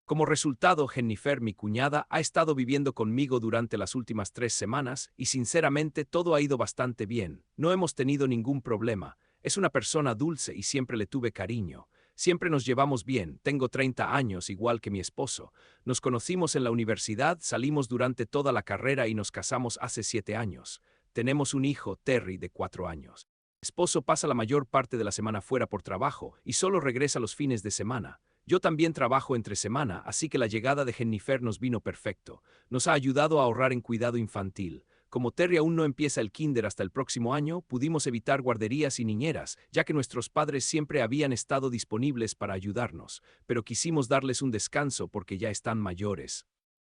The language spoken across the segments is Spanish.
Como resultado, Jennifer, mi cuñada, ha estado viviendo conmigo durante las últimas 3 semanas y sinceramente todo ha ido bastante bien. No hemos tenido ningún problema. Es una persona dulce y siempre le tuve cariño. Siempre nos llevamos bien. Tengo 30 años, igual que mi esposo. Nos conocimos en la universidad, salimos durante toda la carrera y nos casamos hace 7 años. Tenemos un hijo, Terry, de 4 años. Mi esposo pasa la mayor parte de la semana fuera por trabajo y solo regresa los fines de semana. Yo también trabajo entre semana, así que la llegada de Jennifer nos vino perfecto. Nos ha ayudado a ahorrar en cuidado infantil. Como Terry aún no empieza el kinder hasta el próximo año, pudimos evitar guarderías y niñeras, ya que nuestros padres siempre habían estado disponibles para ayudarnos, pero quisimos darles un descanso porque ya están mayores.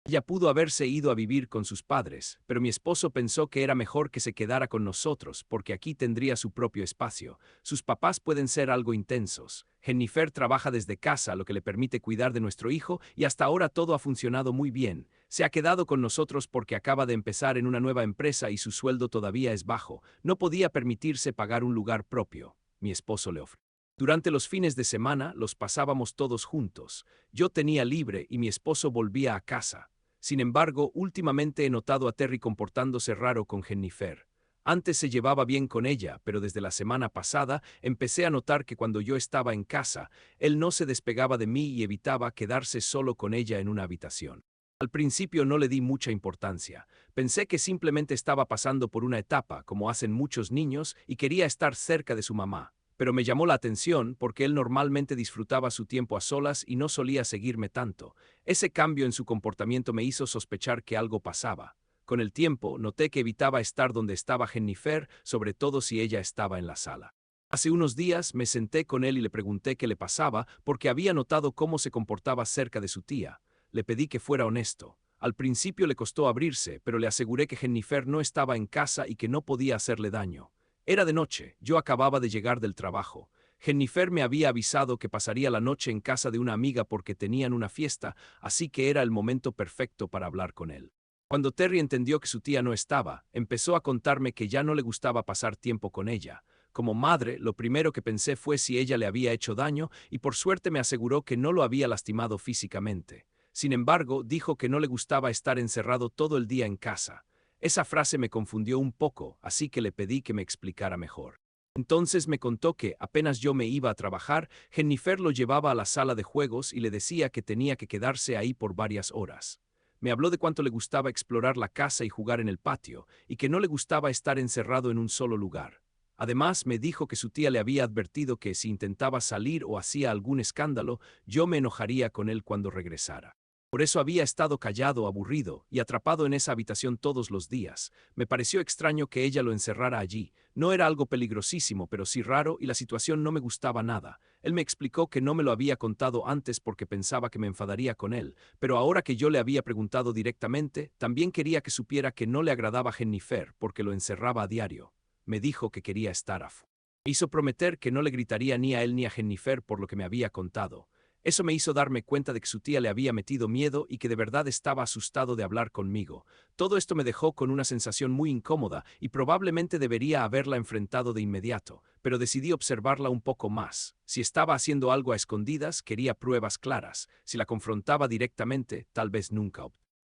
Ella pudo haberse ido a vivir con sus padres, pero mi esposo pensó que era mejor que se quedara con nosotros porque aquí tendría su propio espacio. Sus papás pueden ser algo intensos. Jennifer trabaja desde casa, lo que le permite cuidar de nuestro hijo y hasta ahora todo ha funcionado muy bien. Se ha quedado con nosotros porque acaba de empezar en una nueva empresa y su sueldo todavía es bajo. No podía permitirse pagar un lugar propio. Mi esposo le ofreció. Durante los fines de semana los pasábamos todos juntos. Yo tenía libre y mi esposo volvía a casa. Sin embargo, últimamente he notado a Terry comportándose raro con Jennifer. Antes se llevaba bien con ella, pero desde la semana pasada empecé a notar que cuando yo estaba en casa, él no se despegaba de mí y evitaba quedarse solo con ella en una habitación. Al principio no le di mucha importancia. Pensé que simplemente estaba pasando por una etapa, como hacen muchos niños, y quería estar cerca de su mamá. Pero me llamó la atención porque él normalmente disfrutaba su tiempo a solas y no solía seguirme tanto. Ese cambio en su comportamiento me hizo sospechar que algo pasaba. Con el tiempo, noté que evitaba estar donde estaba Jennifer, sobre todo si ella estaba en la sala. Hace unos días me senté con él y le pregunté qué le pasaba porque había notado cómo se comportaba cerca de su tía. Le pedí que fuera honesto. Al principio le costó abrirse, pero le aseguré que Jennifer no estaba en casa y que no podía hacerle daño. Era de noche, yo acababa de llegar del trabajo. Jennifer me había avisado que pasaría la noche en casa de una amiga porque tenían una fiesta, así que era el momento perfecto para hablar con él. Cuando Terry entendió que su tía no estaba, empezó a contarme que ya no le gustaba pasar tiempo con ella. Como madre, lo primero que pensé fue si ella le había hecho daño y por suerte me aseguró que no lo había lastimado físicamente. Sin embargo, dijo que no le gustaba estar encerrado todo el día en casa. Esa frase me confundió un poco, así que le pedí que me explicara mejor. Entonces me contó que, apenas yo me iba a trabajar, Jennifer lo llevaba a la sala de juegos y le decía que tenía que quedarse ahí por varias horas. Me habló de cuánto le gustaba explorar la casa y jugar en el patio, y que no le gustaba estar encerrado en un solo lugar. Además, me dijo que su tía le había advertido que si intentaba salir o hacía algún escándalo, yo me enojaría con él cuando regresara. Por eso había estado callado, aburrido y atrapado en esa habitación todos los días. Me pareció extraño que ella lo encerrara allí. No era algo peligrosísimo, pero sí raro y la situación no me gustaba nada. Él me explicó que no me lo había contado antes porque pensaba que me enfadaría con él, pero ahora que yo le había preguntado directamente, también quería que supiera que no le agradaba a Jennifer porque lo encerraba a diario. Me dijo que quería estar afuera. Me hizo prometer que no le gritaría ni a él ni a Jennifer por lo que me había contado. Eso me hizo darme cuenta de que su tía le había metido miedo y que de verdad estaba asustado de hablar conmigo. Todo esto me dejó con una sensación muy incómoda y probablemente debería haberla enfrentado de inmediato, pero decidí observarla un poco más. Si estaba haciendo algo a escondidas, quería pruebas claras. Si la confrontaba directamente, tal vez nunca.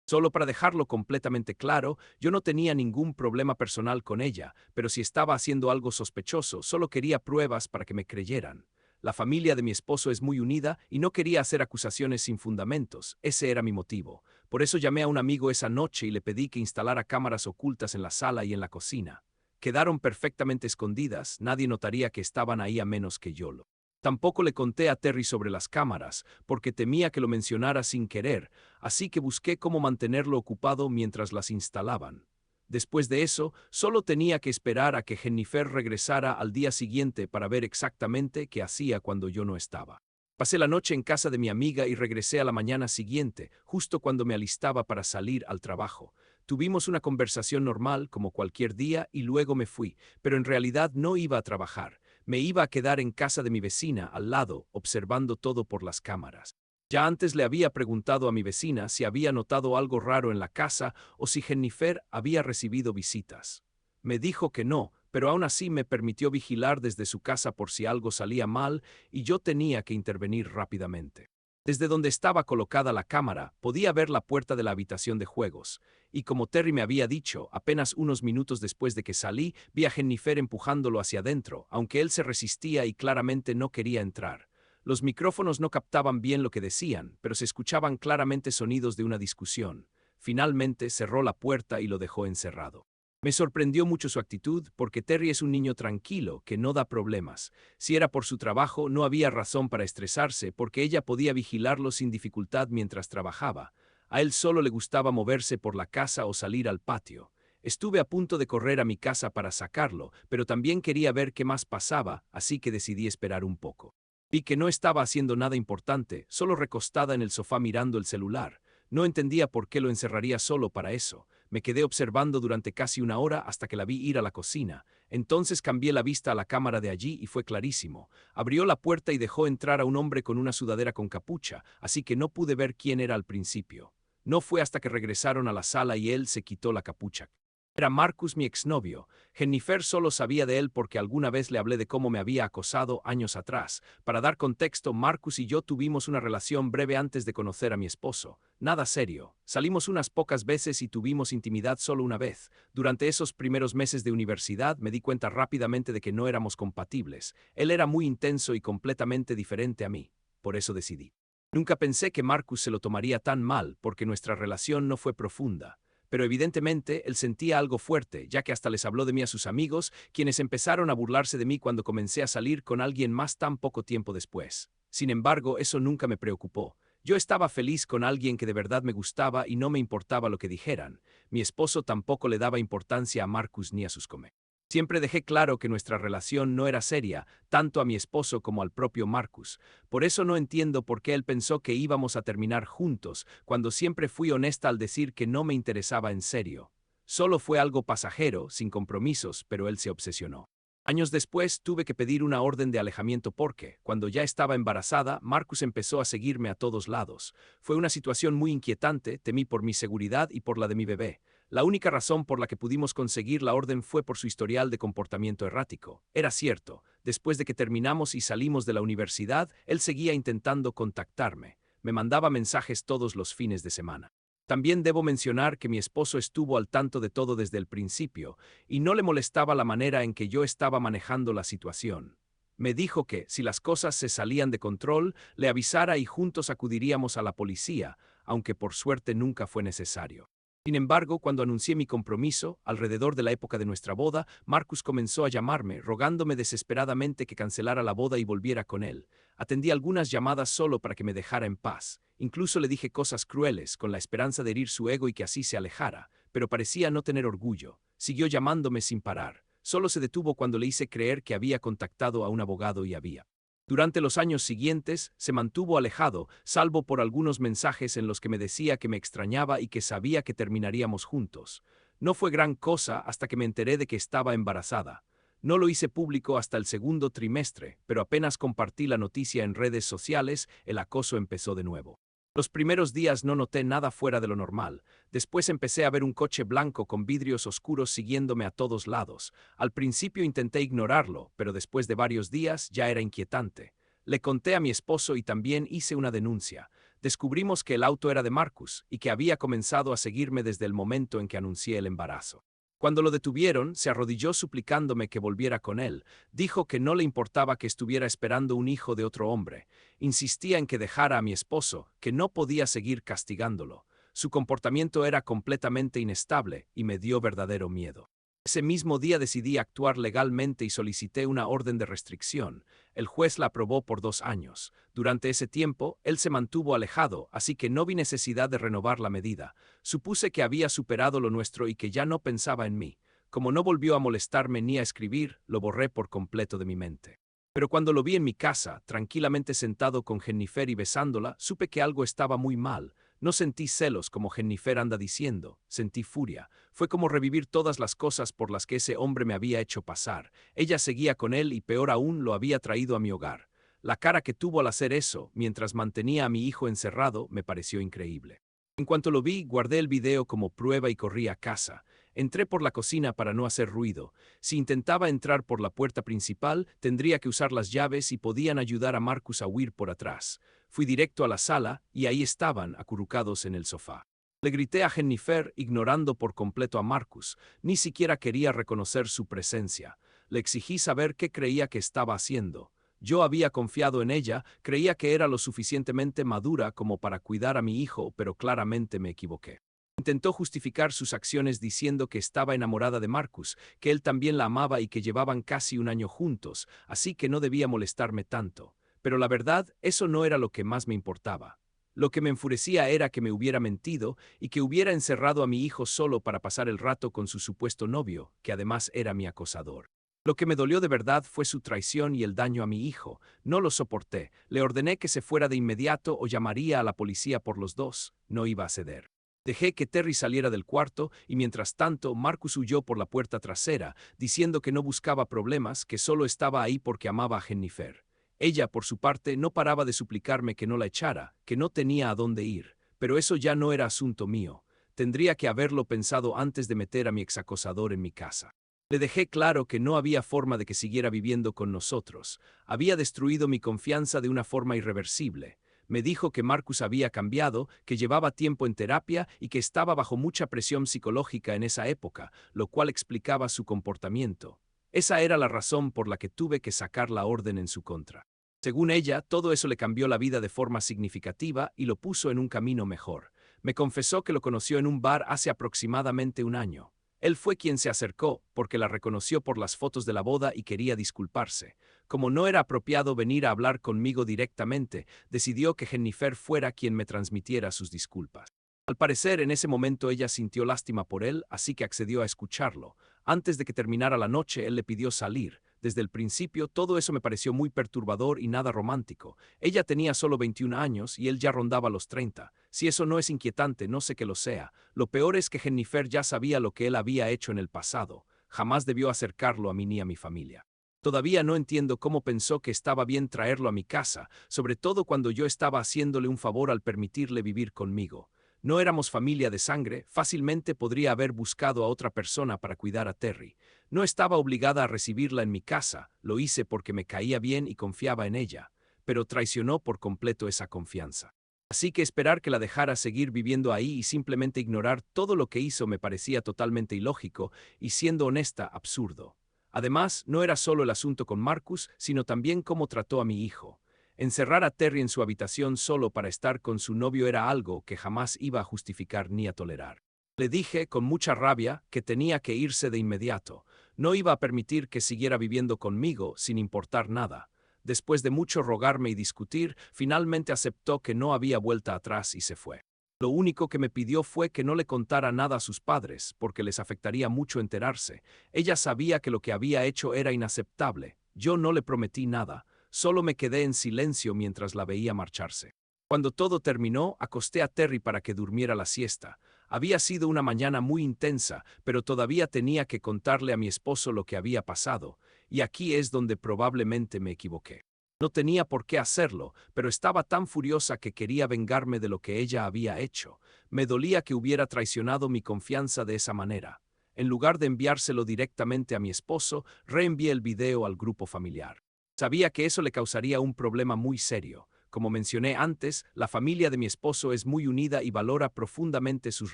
Solo para dejarlo completamente claro, yo no tenía ningún problema personal con ella, pero si estaba haciendo algo sospechoso, solo quería pruebas para que me creyeran. La familia de mi esposo es muy unida y no quería hacer acusaciones sin fundamentos. Ese era mi motivo. Por eso llamé a un amigo esa noche y le pedí que instalara cámaras ocultas en la sala y en la cocina. Quedaron perfectamente escondidas, nadie notaría que estaban ahí a menos que yo lo. Tampoco le conté a Terry sobre las cámaras, porque temía que lo mencionara sin querer, así que busqué cómo mantenerlo ocupado mientras las instalaban. Después de eso, solo tenía que esperar a que Jennifer regresara al día siguiente para ver exactamente qué hacía cuando yo no estaba. Pasé la noche en casa de mi amiga y regresé a la mañana siguiente, justo cuando me alistaba para salir al trabajo. Tuvimos una conversación normal, como cualquier día, y luego me fui, pero en realidad no iba a trabajar. Me iba a quedar en casa de mi vecina, al lado, observando todo por las cámaras. Ya antes le había preguntado a mi vecina si había notado algo raro en la casa o si Jennifer había recibido visitas. Me dijo que no, pero aún así me permitió vigilar desde su casa por si algo salía mal y yo tenía que intervenir rápidamente. Desde donde estaba colocada la cámara, podía ver la puerta de la habitación de juegos, y como Terry me había dicho, apenas unos minutos después de que salí, vi a Jennifer empujándolo hacia adentro, aunque él se resistía y claramente no quería entrar. Los micrófonos no captaban bien lo que decían, pero se escuchaban claramente sonidos de una discusión. Finalmente cerró la puerta y lo dejó encerrado. Me sorprendió mucho su actitud, porque Terry es un niño tranquilo, que no da problemas. Si era por su trabajo, no había razón para estresarse, porque ella podía vigilarlo sin dificultad mientras trabajaba. A él solo le gustaba moverse por la casa o salir al patio. Estuve a punto de correr a mi casa para sacarlo, pero también quería ver qué más pasaba, así que decidí esperar un poco. Vi que no estaba haciendo nada importante, solo recostada en el sofá mirando el celular. No entendía por qué lo encerraría solo para eso. Me quedé observando durante casi una hora hasta que la vi ir a la cocina. Entonces cambié la vista a la cámara de allí y fue clarísimo. Abrió la puerta y dejó entrar a un hombre con una sudadera con capucha, así que no pude ver quién era al principio. No fue hasta que regresaron a la sala y él se quitó la capucha. Era Marcus, mi exnovio. Jennifer solo sabía de él porque alguna vez le hablé de cómo me había acosado años atrás. Para dar contexto, Marcus y yo tuvimos una relación breve antes de conocer a mi esposo. Nada serio. Salimos unas pocas veces y tuvimos intimidad solo una vez. Durante esos primeros meses de universidad me di cuenta rápidamente de que no éramos compatibles. Él era muy intenso y completamente diferente a mí. Por eso decidí. Nunca pensé que Marcus se lo tomaría tan mal porque nuestra relación no fue profunda. Pero evidentemente él sentía algo fuerte, ya que hasta les habló de mí a sus amigos, quienes empezaron a burlarse de mí cuando comencé a salir con alguien más tan poco tiempo después. Sin embargo, eso nunca me preocupó. Yo estaba feliz con alguien que de verdad me gustaba y no me importaba lo que dijeran. Mi esposo tampoco le daba importancia a Marcus ni a sus comentarios. Siempre dejé claro que nuestra relación no era seria, tanto a mi esposo como al propio Marcus. Por eso no entiendo por qué él pensó que íbamos a terminar juntos, cuando siempre fui honesta al decir que no me interesaba en serio. Solo fue algo pasajero, sin compromisos, pero él se obsesionó. Años después tuve que pedir una orden de alejamiento porque, cuando ya estaba embarazada, Marcus empezó a seguirme a todos lados. Fue una situación muy inquietante, temí por mi seguridad y por la de mi bebé. La única razón por la que pudimos conseguir la orden fue por su historial de comportamiento errático. Era cierto, después de que terminamos y salimos de la universidad, él seguía intentando contactarme. Me mandaba mensajes todos los fines de semana. También debo mencionar que mi esposo estuvo al tanto de todo desde el principio, y no le molestaba la manera en que yo estaba manejando la situación. Me dijo que, si las cosas se salían de control, le avisara y juntos acudiríamos a la policía, aunque por suerte nunca fue necesario. Sin embargo, cuando anuncié mi compromiso, alrededor de la época de nuestra boda, Marcus comenzó a llamarme, rogándome desesperadamente que cancelara la boda y volviera con él. Atendí algunas llamadas solo para que me dejara en paz. Incluso le dije cosas crueles, con la esperanza de herir su ego y que así se alejara, pero parecía no tener orgullo. Siguió llamándome sin parar. Solo se detuvo cuando le hice creer que había contactado a un abogado y había. Durante los años siguientes, se mantuvo alejado, salvo por algunos mensajes en los que me decía que me extrañaba y que sabía que terminaríamos juntos. No fue gran cosa hasta que me enteré de que estaba embarazada. No lo hice público hasta el segundo trimestre, pero apenas compartí la noticia en redes sociales, el acoso empezó de nuevo. Los primeros días no noté nada fuera de lo normal. Después empecé a ver un coche blanco con vidrios oscuros siguiéndome a todos lados. Al principio intenté ignorarlo, pero después de varios días ya era inquietante. Le conté a mi esposo y también hice una denuncia. Descubrimos que el auto era de Marcus y que había comenzado a seguirme desde el momento en que anuncié el embarazo. Cuando lo detuvieron, se arrodilló suplicándome que volviera con él. Dijo que no le importaba que estuviera esperando un hijo de otro hombre. Insistía en que dejara a mi esposo, que no podía seguir castigándolo. Su comportamiento era completamente inestable y me dio verdadero miedo. Ese mismo día decidí actuar legalmente y solicité una orden de restricción. El juez la aprobó por 2 años. Durante ese tiempo, él se mantuvo alejado, así que no vi necesidad de renovar la medida. Supuse que había superado lo nuestro y que ya no pensaba en mí. Como no volvió a molestarme ni a escribir, lo borré por completo de mi mente. Pero cuando lo vi en mi casa, tranquilamente sentado con Jennifer y besándola, supe que algo estaba muy mal. No sentí celos como Jennifer anda diciendo, sentí furia. Fue como revivir todas las cosas por las que ese hombre me había hecho pasar. Ella seguía con él y peor aún lo había traído a mi hogar. La cara que tuvo al hacer eso, mientras mantenía a mi hijo encerrado, me pareció increíble. En cuanto lo vi, guardé el video como prueba y corrí a casa. Entré por la cocina para no hacer ruido. Si intentaba entrar por la puerta principal, tendría que usar las llaves y podían ayudar a Marcus a huir por atrás. Fui directo a la sala y ahí estaban, acurrucados en el sofá. Le grité a Jennifer, ignorando por completo a Marcus. Ni siquiera quería reconocer su presencia. Le exigí saber qué creía que estaba haciendo. Yo había confiado en ella, creía que era lo suficientemente madura como para cuidar a mi hijo, pero claramente me equivoqué. Intentó justificar sus acciones diciendo que estaba enamorada de Marcus, que él también la amaba y que llevaban casi un año juntos, así que no debía molestarme tanto. Pero la verdad, eso no era lo que más me importaba. Lo que me enfurecía era que me hubiera mentido y que hubiera encerrado a mi hijo solo para pasar el rato con su supuesto novio, que además era mi acosador. Lo que me dolió de verdad fue su traición y el daño a mi hijo. No lo soporté. Le ordené que se fuera de inmediato o llamaría a la policía por los dos. No iba a ceder. Dejé que Terry saliera del cuarto y mientras tanto Marcus huyó por la puerta trasera, diciendo que no buscaba problemas, que solo estaba ahí porque amaba a Jennifer. Ella, por su parte, no paraba de suplicarme que no la echara, que no tenía a dónde ir, pero eso ya no era asunto mío. Tendría que haberlo pensado antes de meter a mi exacosador en mi casa. Le dejé claro que no había forma de que siguiera viviendo con nosotros. Había destruido mi confianza de una forma irreversible. Me dijo que Marcus había cambiado, que llevaba tiempo en terapia y que estaba bajo mucha presión psicológica en esa época, lo cual explicaba su comportamiento. Esa era la razón por la que tuve que sacar la orden en su contra. Según ella, todo eso le cambió la vida de forma significativa y lo puso en un camino mejor. Me confesó que lo conoció en un bar hace aproximadamente un año. Él fue quien se acercó, porque la reconoció por las fotos de la boda y quería disculparse. Como no era apropiado venir a hablar conmigo directamente, decidió que Jennifer fuera quien me transmitiera sus disculpas. Al parecer, en ese momento ella sintió lástima por él, así que accedió a escucharlo. Antes de que terminara la noche, él le pidió salir. Desde el principio, todo eso me pareció muy perturbador y nada romántico. Ella tenía solo 21 años y él ya rondaba los 30. Si eso no es inquietante, no sé que lo sea. Lo peor es que Jennifer ya sabía lo que él había hecho en el pasado. Jamás debió acercarlo a mí ni a mi familia. Todavía no entiendo cómo pensó que estaba bien traerlo a mi casa, sobre todo cuando yo estaba haciéndole un favor al permitirle vivir conmigo. No éramos familia de sangre, fácilmente podría haber buscado a otra persona para cuidar a Terry. No estaba obligada a recibirla en mi casa, lo hice porque me caía bien y confiaba en ella, pero traicionó por completo esa confianza. Así que esperar que la dejara seguir viviendo ahí y simplemente ignorar todo lo que hizo me parecía totalmente ilógico y, siendo honesta, absurdo. Además, no era solo el asunto con Marcus, sino también cómo trató a mi hijo. Encerrar a Terry en su habitación solo para estar con su novio era algo que jamás iba a justificar ni a tolerar. Le dije, con mucha rabia, que tenía que irse de inmediato. No iba a permitir que siguiera viviendo conmigo sin importar nada. Después de mucho rogarme y discutir, finalmente aceptó que no había vuelta atrás y se fue. Lo único que me pidió fue que no le contara nada a sus padres, porque les afectaría mucho enterarse. Ella sabía que lo que había hecho era inaceptable. Yo no le prometí nada. Solo me quedé en silencio mientras la veía marcharse. Cuando todo terminó, acosté a Terry para que durmiera la siesta. Había sido una mañana muy intensa, pero todavía tenía que contarle a mi esposo lo que había pasado, y aquí es donde probablemente me equivoqué. No tenía por qué hacerlo, pero estaba tan furiosa que quería vengarme de lo que ella había hecho. Me dolía que hubiera traicionado mi confianza de esa manera. En lugar de enviárselo directamente a mi esposo, reenvié el video al grupo familiar. Sabía que eso le causaría un problema muy serio. Como mencioné antes, la familia de mi esposo es muy unida y valora profundamente sus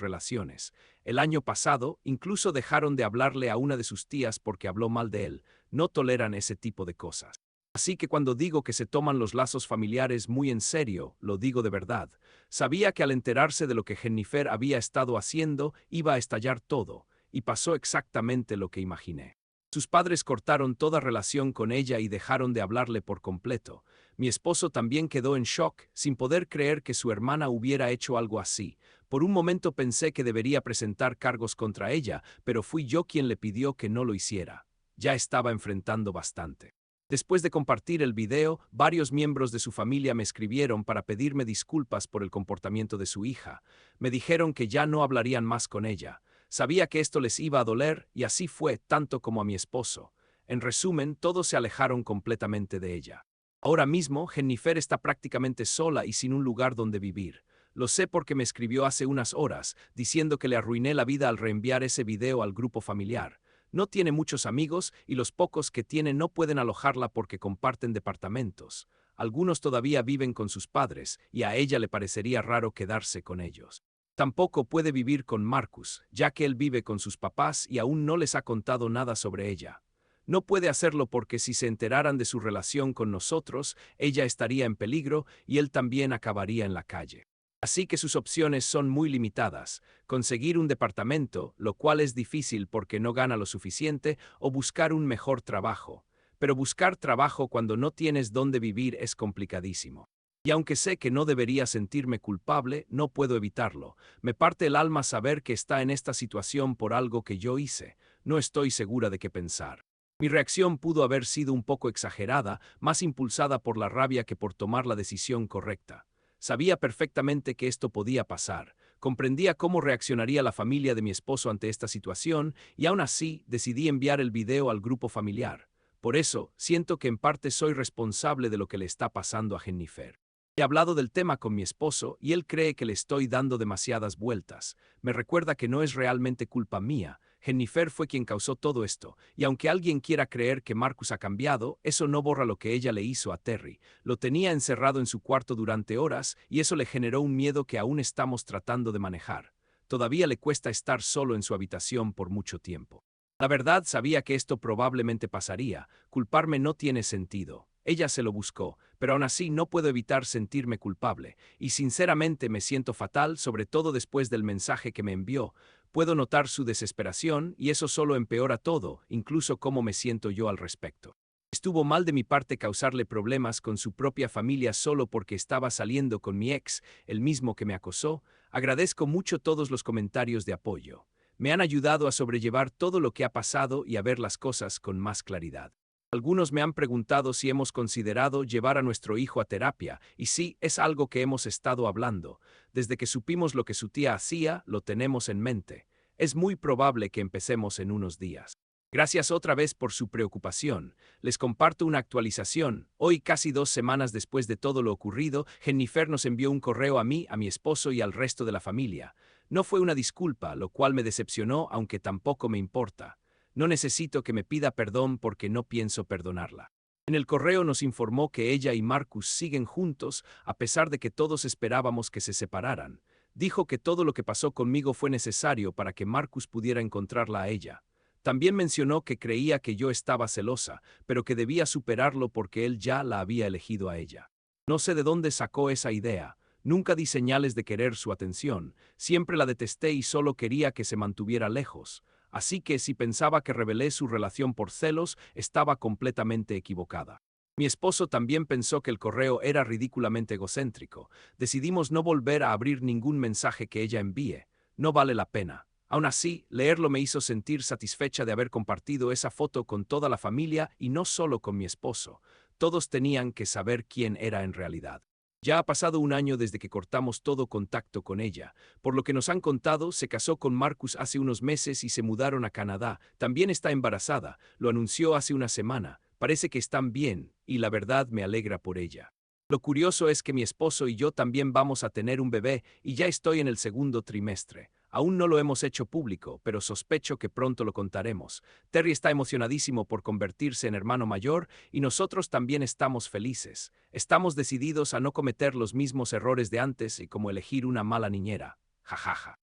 relaciones. El año pasado, incluso dejaron de hablarle a una de sus tías porque habló mal de él. No toleran ese tipo de cosas. Así que cuando digo que se toman los lazos familiares muy en serio, lo digo de verdad. Sabía que al enterarse de lo que Jennifer había estado haciendo, iba a estallar todo, y pasó exactamente lo que imaginé. Sus padres cortaron toda relación con ella y dejaron de hablarle por completo. Mi esposo también quedó en shock, sin poder creer que su hermana hubiera hecho algo así. Por un momento pensé que debería presentar cargos contra ella, pero fui yo quien le pidió que no lo hiciera. Ya estaba enfrentando bastante. Después de compartir el video, varios miembros de su familia me escribieron para pedirme disculpas por el comportamiento de su hija. Me dijeron que ya no hablarían más con ella. Sabía que esto les iba a doler y así fue tanto como a mi esposo. En resumen, todos se alejaron completamente de ella. Ahora mismo, Jennifer está prácticamente sola y sin un lugar donde vivir. Lo sé porque me escribió hace unas horas, diciendo que le arruiné la vida al reenviar ese video al grupo familiar. No tiene muchos amigos y los pocos que tiene no pueden alojarla porque comparten departamentos. Algunos todavía viven con sus padres, y a ella le parecería raro quedarse con ellos. Tampoco puede vivir con Marcus, ya que él vive con sus papás y aún no les ha contado nada sobre ella. No puede hacerlo porque si se enteraran de su relación con nosotros, ella estaría en peligro y él también acabaría en la calle. Así que sus opciones son muy limitadas: conseguir un departamento, lo cual es difícil porque no gana lo suficiente, o buscar un mejor trabajo. Pero buscar trabajo cuando no tienes dónde vivir es complicadísimo. Y aunque sé que no debería sentirme culpable, no puedo evitarlo. Me parte el alma saber que está en esta situación por algo que yo hice. No estoy segura de qué pensar. Mi reacción pudo haber sido un poco exagerada, más impulsada por la rabia que por tomar la decisión correcta. Sabía perfectamente que esto podía pasar. Comprendía cómo reaccionaría la familia de mi esposo ante esta situación y aún así decidí enviar el video al grupo familiar. Por eso, siento que en parte soy responsable de lo que le está pasando a Jennifer. He hablado del tema con mi esposo y él cree que le estoy dando demasiadas vueltas. Me recuerda que no es realmente culpa mía. Jennifer fue quien causó todo esto, y aunque alguien quiera creer que Marcus ha cambiado, eso no borra lo que ella le hizo a Terry. Lo tenía encerrado en su cuarto durante horas y eso le generó un miedo que aún estamos tratando de manejar. Todavía le cuesta estar solo en su habitación por mucho tiempo. La verdad, sabía que esto probablemente pasaría. Culparme no tiene sentido. Ella se lo buscó, pero aún así no puedo evitar sentirme culpable, y sinceramente me siento fatal, sobre todo después del mensaje que me envió. Puedo notar su desesperación y eso solo empeora todo, incluso cómo me siento yo al respecto. Estuvo mal de mi parte causarle problemas con su propia familia solo porque estaba saliendo con mi ex, el mismo que me acosó. Agradezco mucho todos los comentarios de apoyo. Me han ayudado a sobrellevar todo lo que ha pasado y a ver las cosas con más claridad. Algunos me han preguntado si hemos considerado llevar a nuestro hijo a terapia, y sí, es algo que hemos estado hablando. Desde que supimos lo que su tía hacía, lo tenemos en mente. Es muy probable que empecemos en unos días. Gracias otra vez por su preocupación. Les comparto una actualización. Hoy, casi 2 semanas después de todo lo ocurrido, Jennifer nos envió un correo a mí, a mi esposo y al resto de la familia. No fue una disculpa, lo cual me decepcionó, aunque tampoco me importa. No necesito que me pida perdón porque no pienso perdonarla. En el correo nos informó que ella y Marcus siguen juntos, a pesar de que todos esperábamos que se separaran. Dijo que todo lo que pasó conmigo fue necesario para que Marcus pudiera encontrarla a ella. También mencionó que creía que yo estaba celosa, pero que debía superarlo porque él ya la había elegido a ella. No sé de dónde sacó esa idea. Nunca di señales de querer su atención. Siempre la detesté y solo quería que se mantuviera lejos. Así que si pensaba que revelé su relación por celos, estaba completamente equivocada. Mi esposo también pensó que el correo era ridículamente egocéntrico. Decidimos no volver a abrir ningún mensaje que ella envíe. No vale la pena. Aún así, leerlo me hizo sentir satisfecha de haber compartido esa foto con toda la familia y no solo con mi esposo. Todos tenían que saber quién era en realidad. Ya ha pasado un año desde que cortamos todo contacto con ella. Por lo que nos han contado, se casó con Marcus hace unos meses y se mudaron a Canadá. También está embarazada, lo anunció hace una semana. Parece que están bien, y la verdad me alegra por ella. Lo curioso es que mi esposo y yo también vamos a tener un bebé y ya estoy en el segundo trimestre. Aún no lo hemos hecho público, pero sospecho que pronto lo contaremos. Terry está emocionadísimo por convertirse en hermano mayor y nosotros también estamos felices. Estamos decididos a no cometer los mismos errores de antes y como elegir una mala niñera. Jajaja.